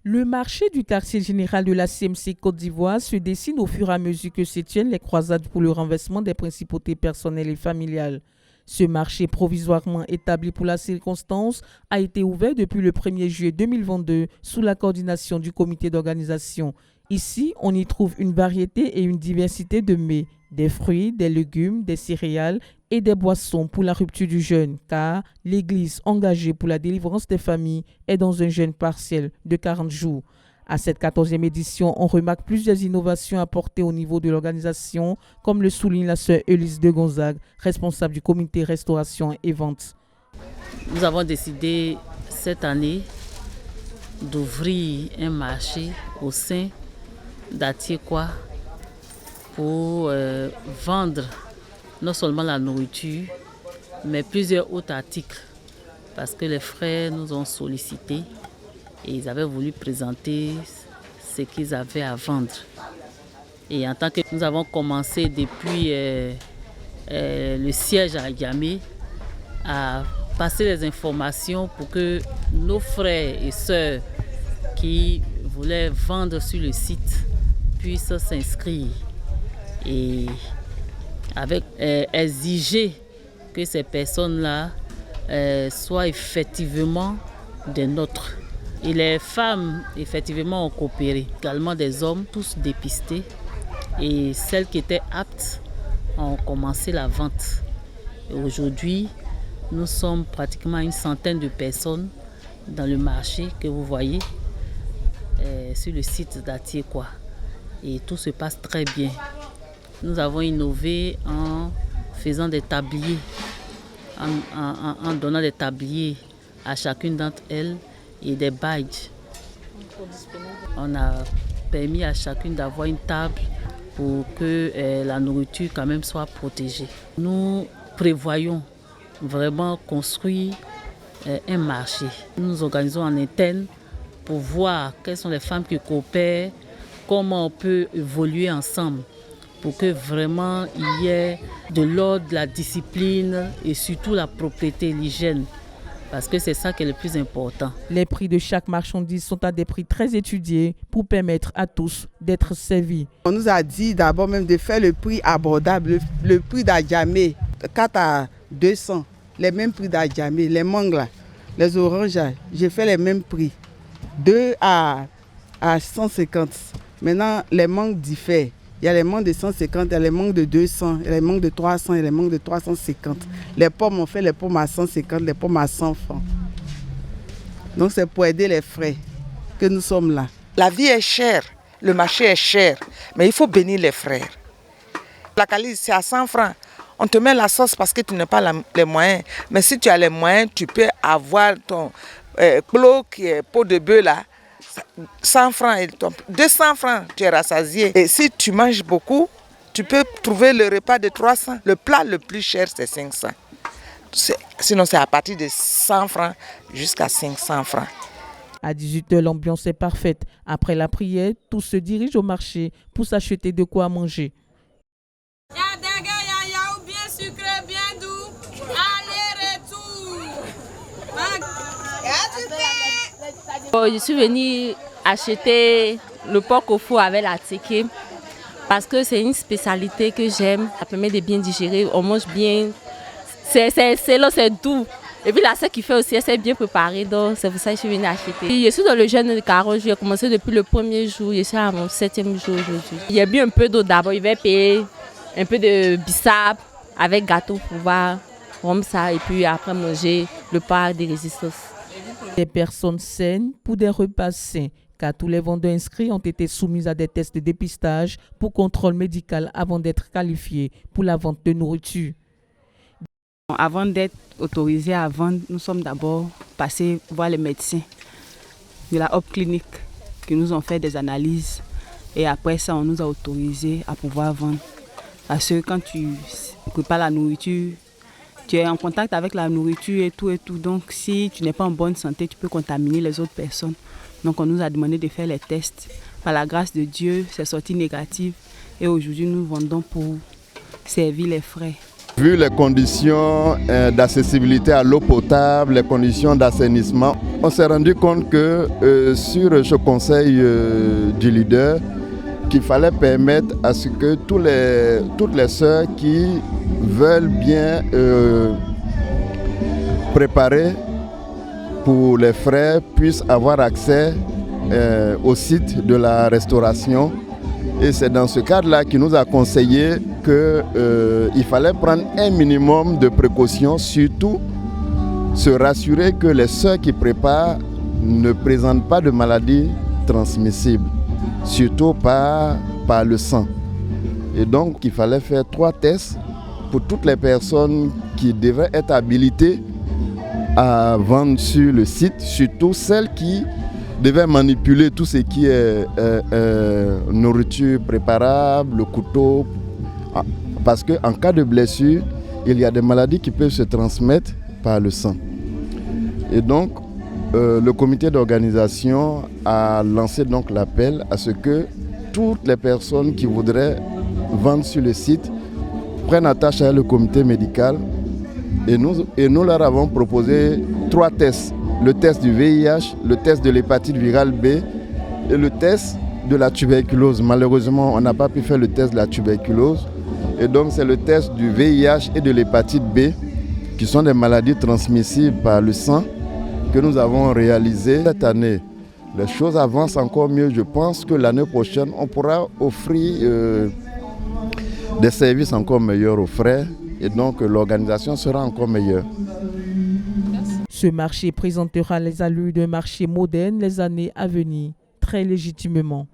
Le marché du quartier général de la CMC Côte d'Ivoire se dessine au fur et à mesure que se tiennent les croisades pour le renversement des principautés personnelles et familiales. Ce marché provisoirement établi pour la circonstance a été ouvert depuis le 1er juillet 2022 sous la coordination du comité d'organisation. Ici, on y trouve une variété et une diversité de mets, des fruits, des légumes, des céréales et des boissons pour la rupture du jeûne, car l'Église engagée pour la délivrance des familles est dans un jeûne partiel de 40 jours. À cette 14e édition, on remarque plusieurs innovations apportées au niveau de l'organisation, comme le souligne la sœur Elise de Gonzague, responsable du comité restauration et vente. Nous avons décidé cette année d'ouvrir un marché au sein d'Atiekwa pour vendre non seulement la nourriture, mais plusieurs autres articles. Parce que les frères nous ont sollicités et ils avaient voulu présenter ce qu'ils avaient à vendre. Et en tant que nous avons commencé depuis le siège à Yamé à passer les informations pour que nos frères et sœurs qui voulaient vendre sur le site puissent s'inscrire et avec exiger que ces personnes-là soient effectivement des nôtres. Et les femmes, effectivement, ont coopéré. Également des hommes, tous dépistés. Et celles qui étaient aptes ont commencé la vente. Et aujourd'hui, nous sommes pratiquement une centaine de personnes dans le marché que vous voyez sur le site d'Atiekwa. Et tout se passe très bien. Nous avons innové en faisant des tabliers, en donnant des tabliers à chacune d'entre elles et des badges. On a permis à chacune d'avoir une table pour que la nourriture quand même soit protégée. Nous prévoyons vraiment construire un marché. Nous nous organisons en interne pour voir quelles sont les femmes qui coopèrent, comment on peut évoluer ensemble pour que vraiment il y ait de l'ordre, de la discipline et surtout la propreté, l'hygiène. Parce que c'est ça qui est le plus important. Les prix de chaque marchandise sont à des prix très étudiés pour permettre à tous d'être servis. On nous a dit d'abord même de faire le prix abordable, le prix d'Adjamé, 4 à 200, les mêmes prix d'Adjamé, les mangues là, les oranges, j'ai fait les mêmes prix, 2 à 150. Maintenant, les mangues diffèrent. Il y a les mangues de 150, il y a les mangues de 200, il y a les mangues de 300, il y a les mangues de 350. Les pommes, on fait les pommes à 150, les pommes à 100 francs. Donc c'est pour aider les frais que nous sommes là. La vie est chère, le marché est cher, mais il faut bénir les frères. La calice, c'est à 100 francs. On te met la sauce parce que tu n'as pas les moyens. Mais si tu as les moyens, tu peux avoir ton clos qui est pot de bœuf là. 100 francs et 200 francs, tu es rassasié. Et si tu manges beaucoup, tu peux trouver le repas de 300. Le plat le plus cher, c'est 500. Sinon, c'est à partir de 100 francs jusqu'à 500 francs. À 18h, l'ambiance est parfaite. Après la prière, tous se dirigent au marché pour s'acheter de quoi manger. Il y a des gars, il y a bien sucré, bien doux. Aller-retour. Je suis venue acheter le porc au four avec la tiké parce que c'est une spécialité que j'aime. Ça permet de bien digérer, on mange bien. C'est doux. Et puis la sœur qui fait aussi, elle s'est bien préparée, donc c'est pour ça que je suis venue acheter. Je suis dans le jeûne de 40 jours, j'ai commencé depuis le 1er jour, je suis à mon 7e jour aujourd'hui. Il y a bu un peu d'eau d'abord, il va payer un peu de bissap avec gâteau pour pouvoir rompre ça et puis après manger le pain de résistance. Des personnes saines pour des repas sains, car tous les vendeurs inscrits ont été soumis à des tests de dépistage pour contrôle médical avant d'être qualifiés pour la vente de nourriture. Avant d'être autorisés à vendre, nous sommes d'abord passés voir les médecins de la Hop Clinique qui nous ont fait des analyses et après ça on nous a autorisés à pouvoir vendre. Parce que quand tu prépares la nourriture, tu es en contact avec la nourriture et tout. Donc si tu n'es pas en bonne santé, tu peux contaminer les autres personnes. Donc on nous a demandé de faire les tests. Par la grâce de Dieu, c'est sorti négatif et aujourd'hui nous vendons pour servir les frères. Vu les conditions d'accessibilité à l'eau potable, les conditions d'assainissement, on s'est rendu compte que sur ce conseil du leader, qu'il fallait permettre à ce que toutes les sœurs qui veulent bien préparer pour les frères puissent avoir accès au site de la restauration. Et c'est dans ce cadre-là qu'il nous a conseillé qu'il fallait prendre un minimum de précautions, surtout se rassurer que les sœurs qui préparent ne présentent pas de maladies transmissibles, surtout par le sang. Et donc il fallait faire 3 tests pour toutes les personnes qui devaient être habilitées à vendre sur le site, surtout celles qui devaient manipuler tout ce qui est nourriture préparable, le couteau, parce qu'en cas de blessure, il y a des maladies qui peuvent se transmettre par le sang. Et donc, le comité d'organisation a lancé donc l'appel à ce que toutes les personnes qui voudraient vendre sur le site prennent attache à le comité médical. Et nous leur avons proposé 3 tests. Le test du VIH, le test de l'hépatite virale B et le test de la tuberculose. Malheureusement, on n'a pas pu faire le test de la tuberculose. Et donc, c'est le test du VIH et de l'hépatite B, qui sont des maladies transmissibles par le sang, que nous avons réalisé cette année. Les choses avancent encore mieux. Je pense que l'année prochaine, on pourra offrir des services encore meilleurs aux frères. Et donc, l'organisation sera encore meilleure. Ce marché présentera les allures d'un marché moderne les années à venir, très légitimement.